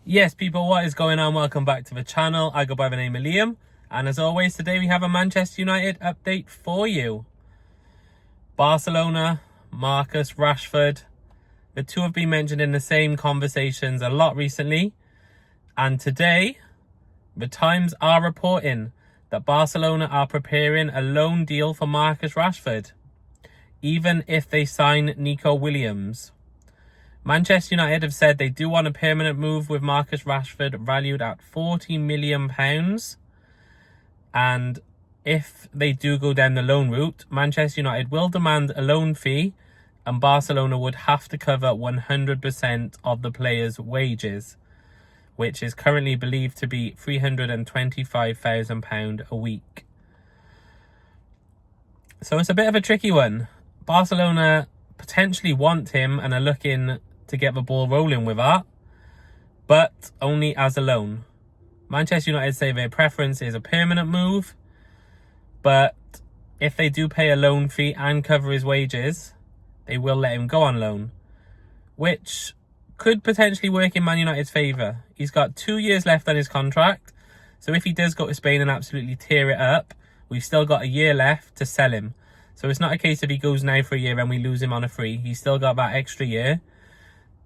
Yes, people, what is going on? Welcome back to the channel. I go by the name of Liam, and as always, today we have a Manchester United update for you. Barcelona, Marcus Rashford. The two have been mentioned in the same conversations a lot recently, and today, the Times are reporting that Barcelona are preparing a loan deal for Marcus Rashford, even if they sign Nico Williams. Manchester United have said they do want a permanent move with Marcus Rashford valued at £40 million. And if they do go down the loan route, Manchester United will demand a loan fee and Barcelona would have to cover 100% of the player's wages, which is currently believed to be £325,000 a week. So it's a bit of a tricky one. Barcelona potentially want him and are looking to get the ball rolling with that, but only as a loan. Manchester United say their preference is a permanent move, but if they do pay a loan fee and cover his wages, they will let him go on loan, which could potentially work in Man United's favour. He's got 2 years left on his contract, so if he does go to Spain and absolutely tear it up, we've still got a year left to sell him. So it's not a case of he goes now for a year and we lose him on a free. He's still got that extra year.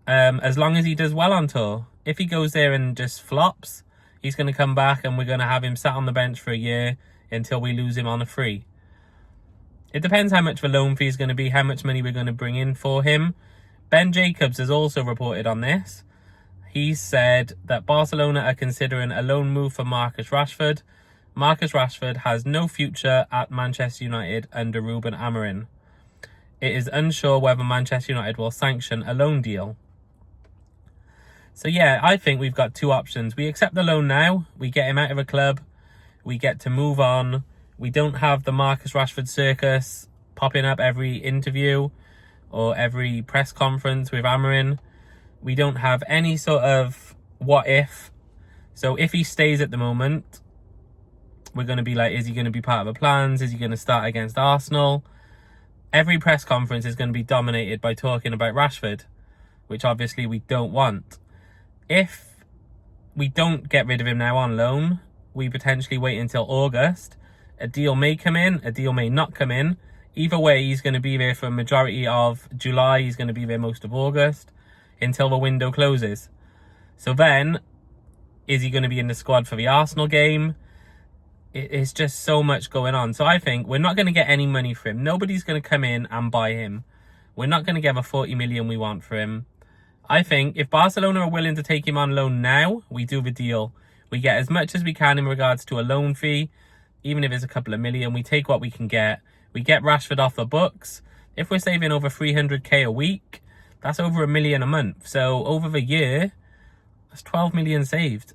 As long as he does well on tour. If he goes there and just flops, he's going to come back and we're going to have him sat on the bench for a year until we lose him on a free. It depends how much the loan fee is going to be, how much money we're going to bring in for him. Ben Jacobs has also reported on this. He said that Barcelona are considering a loan move for Marcus Rashford. Marcus Rashford has no future at Manchester United under Ruben Amorim. It is unsure whether Manchester United will sanction a loan deal. So yeah, I think we've got two options. We accept the loan now, we get him out of a club, we get to move on. We don't have the Marcus Rashford circus popping up every interview or every press conference with Amorim. We don't have any sort of what if. So if he stays at the moment, we're going to be like, is he going to be part of the plans? Is he going to start against Arsenal? Every press conference is going to be dominated by talking about Rashford, which obviously we don't want. If we don't get rid of him now on loan, we potentially wait until August. A deal may come in, a deal may not come in. Either way, he's going to be there for a majority of July. He's going to be there most of August until the window closes. So then, is he going to be in the squad for the Arsenal game? It's just so much going on. So I think we're not going to get any money for him. Nobody's going to come in and buy him. We're not going to get the 40 million we want for him. I think if Barcelona are willing to take him on loan now, we do the deal. We get as much as we can in regards to a loan fee. Even if it's a couple of million, we take what we can get. We get Rashford off the books. If we're saving over 300k a week, that's over £1 million a month. So over the year, that's 12 million saved,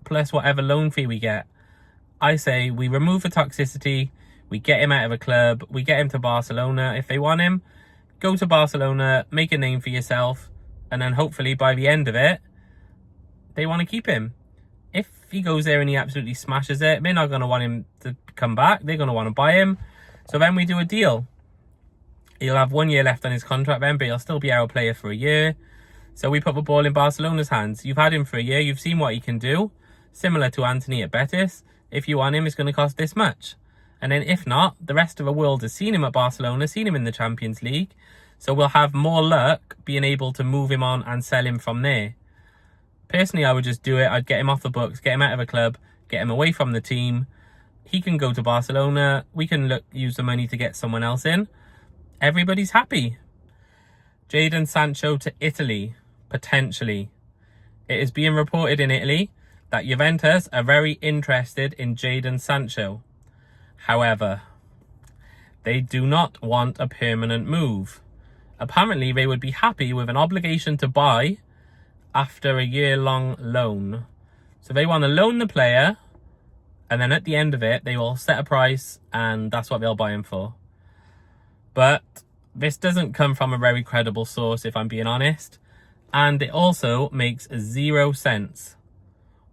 plus whatever loan fee we get. I say we remove the toxicity, we get him out of a club, we get him to Barcelona. If they want him, go to Barcelona, make a name for yourself, and then hopefully by the end of it, they want to keep him. If he goes there and he absolutely smashes it, they're not going to want him to come back. They're going to want to buy him. So then we do a deal. He'll have 1 year left on his contract then, but he'll still be our player for a year. So we put the ball in Barcelona's hands. You've had him for a year. You've seen what he can do. Similar to Antony at Betis. If you want him, it's going to cost this much. And then if not, the rest of the world has seen him at Barcelona, seen him in the Champions League. So we'll have more luck being able to move him on and sell him from there. Personally, I would just do it. I'd get him off the books, get him out of a club, get him away from the team. He can go to Barcelona. We can use the money to get someone else in. Everybody's happy. Jadon Sancho to Italy, potentially. It is being reported in Italy that Juventus are very interested in Jadon Sancho. However, they do not want a permanent move. Apparently, they would be happy with an obligation to buy after a year-long loan. So they want to loan the player, and then at the end of it, they will set a price, and that's what they'll buy him for. But this doesn't come from a very credible source, if I'm being honest. And it also makes 0 sense.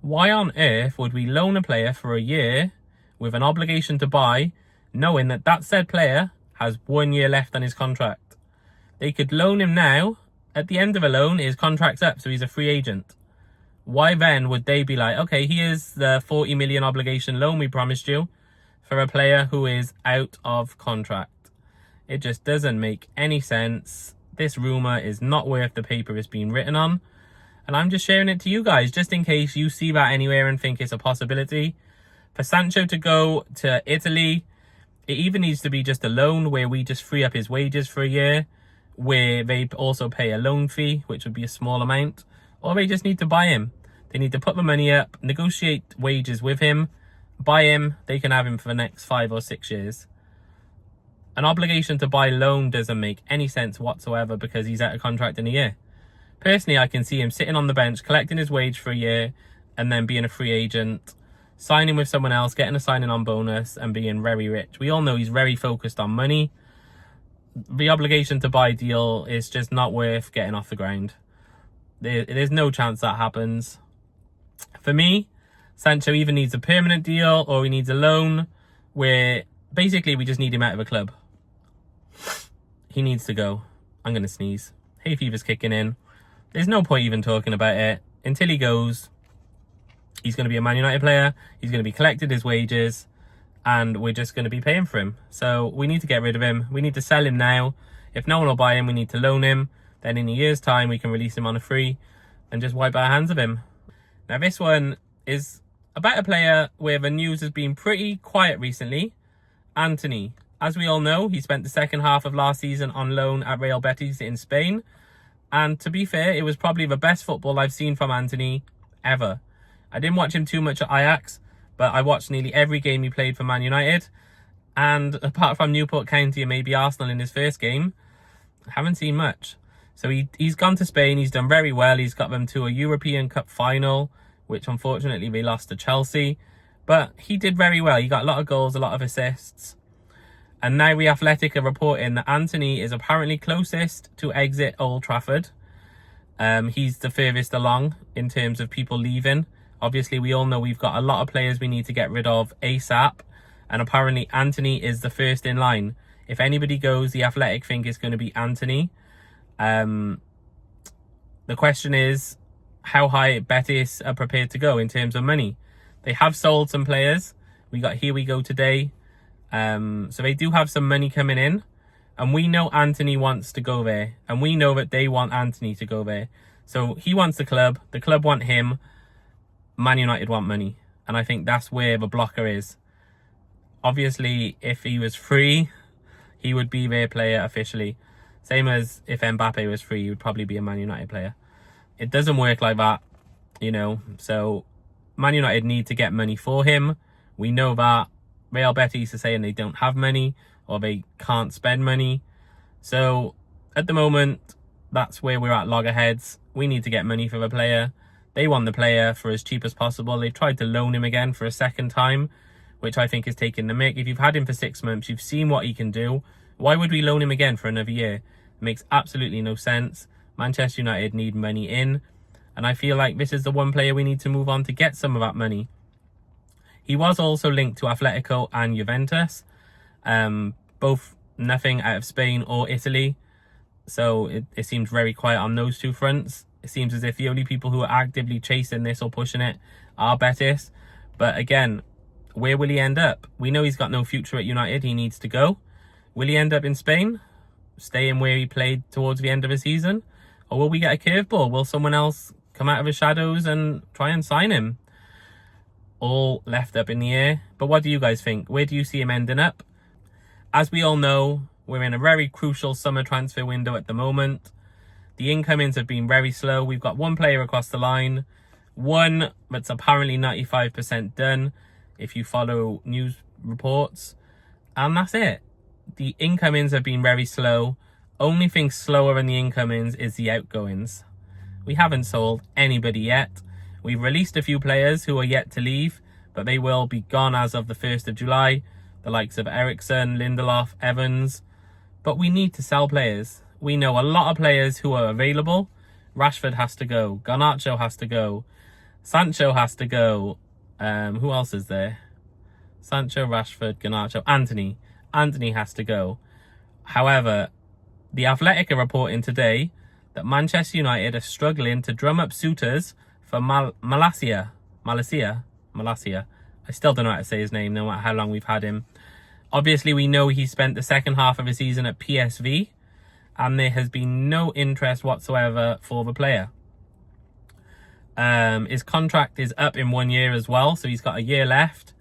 Why on earth would we loan a player for a year with an obligation to buy, knowing that that said player has 1 year left on his contract? They could loan him now. At the end of a loan, his contract's up, so he's a free agent. why then would they be like, okay, here's the 40 million obligation loan we promised you for a player who is out of contract? It just doesn't make any sense. This rumour is not worth the paper it's been written on. And I'm just sharing it to you guys, just in case you see that anywhere and think it's a possibility. For Sancho to go to Italy, it either needs to be just a loan where we just free up his wages for a year, where they also pay a loan fee, which would be a small amount, or they just need to buy him. They need to put the money up, negotiate wages with him, buy him, they can have him for the next 5 or 6 years. An obligation to buy loan doesn't make any sense whatsoever because he's out of contract in a year. Personally, I can see him sitting on the bench, collecting his wage for a year, and then being a free agent, signing with someone else, getting a signing on bonus, and being very rich. We all know he's very focused on money. The obligation to buy deal is just not worth getting off the ground. There's no chance that happens. For me, Sancho either needs a permanent deal or he needs a loan where basically we just need him out of a club. He needs to go. I'm going to sneeze. Hay fever's kicking in. There's no point even talking about it. Until he goes, he's going to be a Man United player. He's going to be collected his wages. And we're just going to be paying for him. So we need to get rid of him. We need to sell him now. If no one will buy him, we need to loan him. Then in a year's time, we can release him on a free and just wipe our hands of him. Now this one is about a player where the news has been pretty quiet recently. Antony. As we all know, he spent the second half of last season on loan at Real Betis in Spain. And to be fair, it was probably the best football I've seen from Antony ever. I didn't watch him too much at Ajax, but I watched nearly every game he played for Man United. And apart from Newport County and maybe Arsenal in his first game, I haven't seen much. So he's gone to Spain, he's done very well. He's got them to a European Cup final, which unfortunately they lost to Chelsea. But he did very well. He got a lot of goals, a lot of assists. And now The Athletic are reporting that Antony is apparently closest to exit Old Trafford. He's the furthest along in terms of people leaving. Obviously, we all know we've got a lot of players we need to get rid of ASAP. And apparently, Antony is the first in line. If anybody goes, The Athletic think it's going to be Antony. The question is, how high Betis are prepared to go in terms of money? They have sold some players. We got Here We Go today. So they do have some money coming in. And we know Antony wants to go there. And we know that they want Antony to go there. So he wants the club want him. Man United want money. And I think that's where the blocker is. Obviously, if he was free, he would be their player officially. Same as if Mbappe was free, he would probably be a Man United player. It doesn't work like that, you know. So Man United need to get money for him. We know that. Real Betis are saying they don't have money or they can't spend money. So at the moment, that's where we're at loggerheads. We need to get money for the player. They want the player for as cheap as possible. They've tried to loan him again for a second time, which I think is taking the mick. If you've had him for 6 months, you've seen what he can do. Why would we loan him again for another year? It makes absolutely no sense. Manchester United need money in. And I feel like this is the one player we need to move on to get some of that money. He was also linked to Atletico and Juventus. Both nothing out of Spain or Italy. So it seems very quiet on those two fronts. It seems as if the only people who are actively chasing this or pushing it are Betis. But again, where will he end up? We know he's got no future at United. He needs to go. Will he end up in Spain? Staying where he played towards the end of the season? Or will we get a curveball? Will someone else come out of the shadows and try and sign him? All left up in the air. But what do you guys think? Where do you see him ending up? As we all know, we're in a very crucial summer transfer window at the moment. The incomings have been very slow. We've got one player across the line. One that's apparently 95% done, if you follow news reports. And that's it. The incomings have been very slow. Only thing slower than the incomings is the outgoings. We haven't sold anybody yet. We've released a few players who are yet to leave, but they will be gone as of the 1st of July. The likes of Ericsson, Lindelof, Evans. But we need to sell players. We know a lot of players who are available. Rashford has to go. Garnacho has to go. Sancho has to go. Who else is there? Sancho, Rashford, Garnacho, Antony. Antony has to go. However, The Athletic are reporting today that Manchester United are struggling to drum up suitors for Malacia. I still don't know how to say his name, no matter how long we've had him. Obviously, we know he spent the second half of his season at PSV, and there has been no interest whatsoever for the player. His contract is up in 1 year as well, so he's got a year left,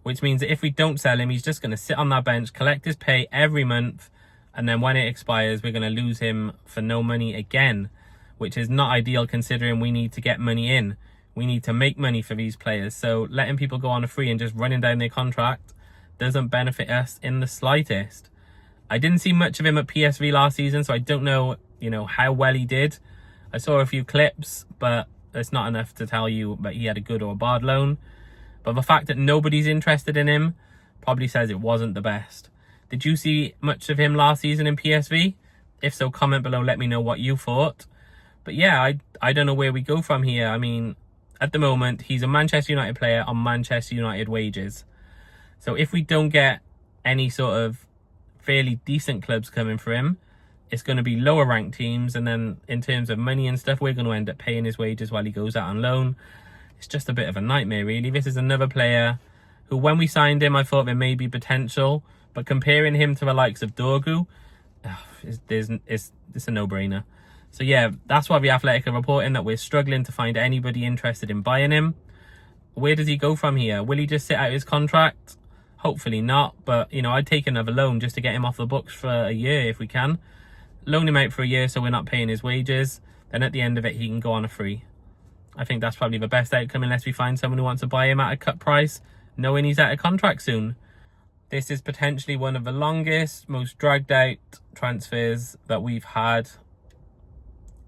which means that if we don't sell him, he's just going to sit on that bench, collect his pay every month, and then when it expires, we're going to lose him for no money again, which is not ideal considering we need to get money in. We need to make money for these players, so letting people go on a free and just running down their contract doesn't benefit us in the slightest. I didn't see much of him at PSV last season, so I don't know, how well he did. I saw a few clips, but it's not enough to tell you that he had a good or a bad loan. But the fact that nobody's interested in him probably says it wasn't the best. Did you see much of him last season in PSV? If so, comment below, let me know what you thought. But yeah, I don't know where we go from here. I mean, at the moment, he's a Manchester United player on Manchester United wages. So if we don't get any sort of fairly decent clubs coming for him, it's going to be lower ranked teams. And then in terms of money and stuff, we're going to end up paying his wages while he goes out on loan. It's just a bit of a nightmare, really. This is another player who, when we signed him, I thought there may be potential. But comparing him to the likes of Dorgu, it's a no-brainer. So yeah, that's why the Athletic are reporting that we're struggling to find anybody interested in buying him. Where does he go from here? Will he just sit out his contract? Hopefully not, but I'd take another loan just to get him off the books for a year if we can. Loan him out for a year so we're not paying his wages. Then at the end of it, he can go on a free. I think that's probably the best outcome unless we find someone who wants to buy him at a cut price, knowing he's out of contract soon. This is potentially one of the longest, most dragged out transfers that we've had.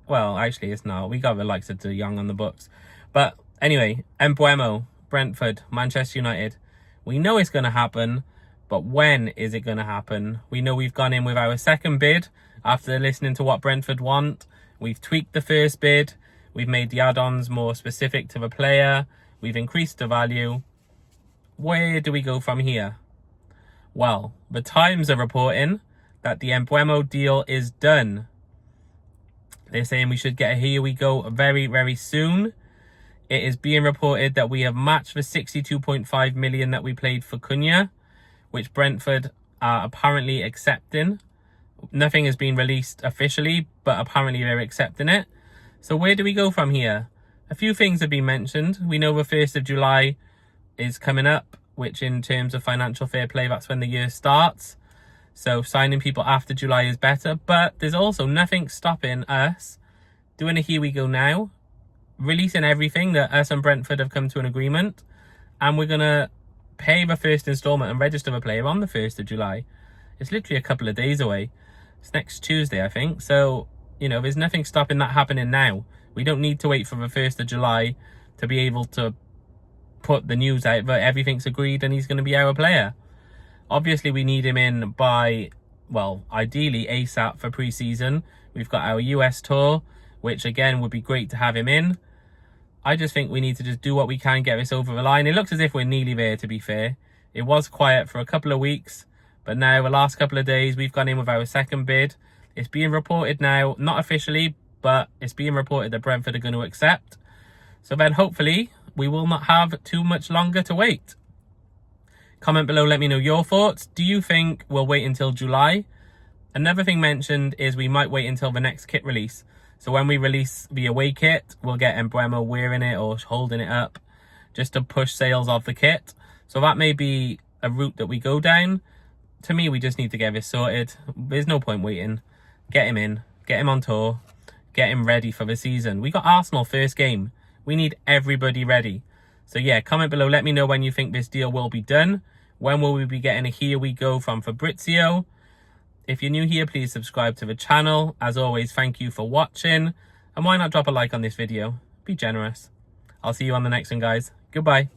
Well, actually, it's not. We got the likes of De Jong on the books. But anyway, Mbeumo, Brentford, Manchester United. We know it's going to happen, but when is it going to happen? We know we've gone in with our second bid after listening to what Brentford want. We've tweaked the first bid. We've made the add-ons more specific to the player. We've increased the value. Where do we go from here? Well, the Times are reporting that the Mbeumo deal is done. They're saying we should get a here we go very, very soon. It is being reported that we have matched the 62.5 million that we paid for Cunha, which Brentford are apparently accepting. Nothing has been released officially, but apparently they're accepting it. So where do we go from here? A few things have been mentioned. We know the 1st of July is coming up, which in terms of financial fair play, that's when the year starts. So signing people after July is better, but there's also nothing stopping us doing a here we go now, releasing everything that us and Brentford have come to an agreement, and we're going to pay the first instalment and register the player on the 1st of July. It's literally a couple of days away. It's next Tuesday, I think. So, there's nothing stopping that happening now. We don't need to wait for the 1st of July to be able to put the news out that everything's agreed and he's going to be our player. Obviously, we need him in by, well, ideally ASAP for pre-season. We've got our US tour, which again would be great to have him in. I just think we need to just do what we can, get this over the line. It looks as if we're nearly there, to be fair. It was quiet for a couple of weeks, but now the last couple of days we've gone in with our second bid. It's being reported now, not officially, but it's being reported that Brentford are going to accept. So then hopefully we will not have too much longer to wait. Comment below, let me know your thoughts. Do you think we'll wait until July? Another thing mentioned is we might wait until the next kit release. So when we release the away kit, we'll get Mbeumo wearing it or holding it up just to push sales of the kit. So that may be a route that we go down. To me, we just need to get this sorted. There's no point waiting. Get him in, get him on tour, get him ready for the season. We got Arsenal first game. We need everybody ready. So yeah, comment below, let me know when you think this deal will be done. When will we be getting a here we go from Fabrizio? If you're new here, please subscribe to the channel. As always, thank you for watching. And why not drop a like on this video? Be generous. I'll see you on the next one, guys. Goodbye.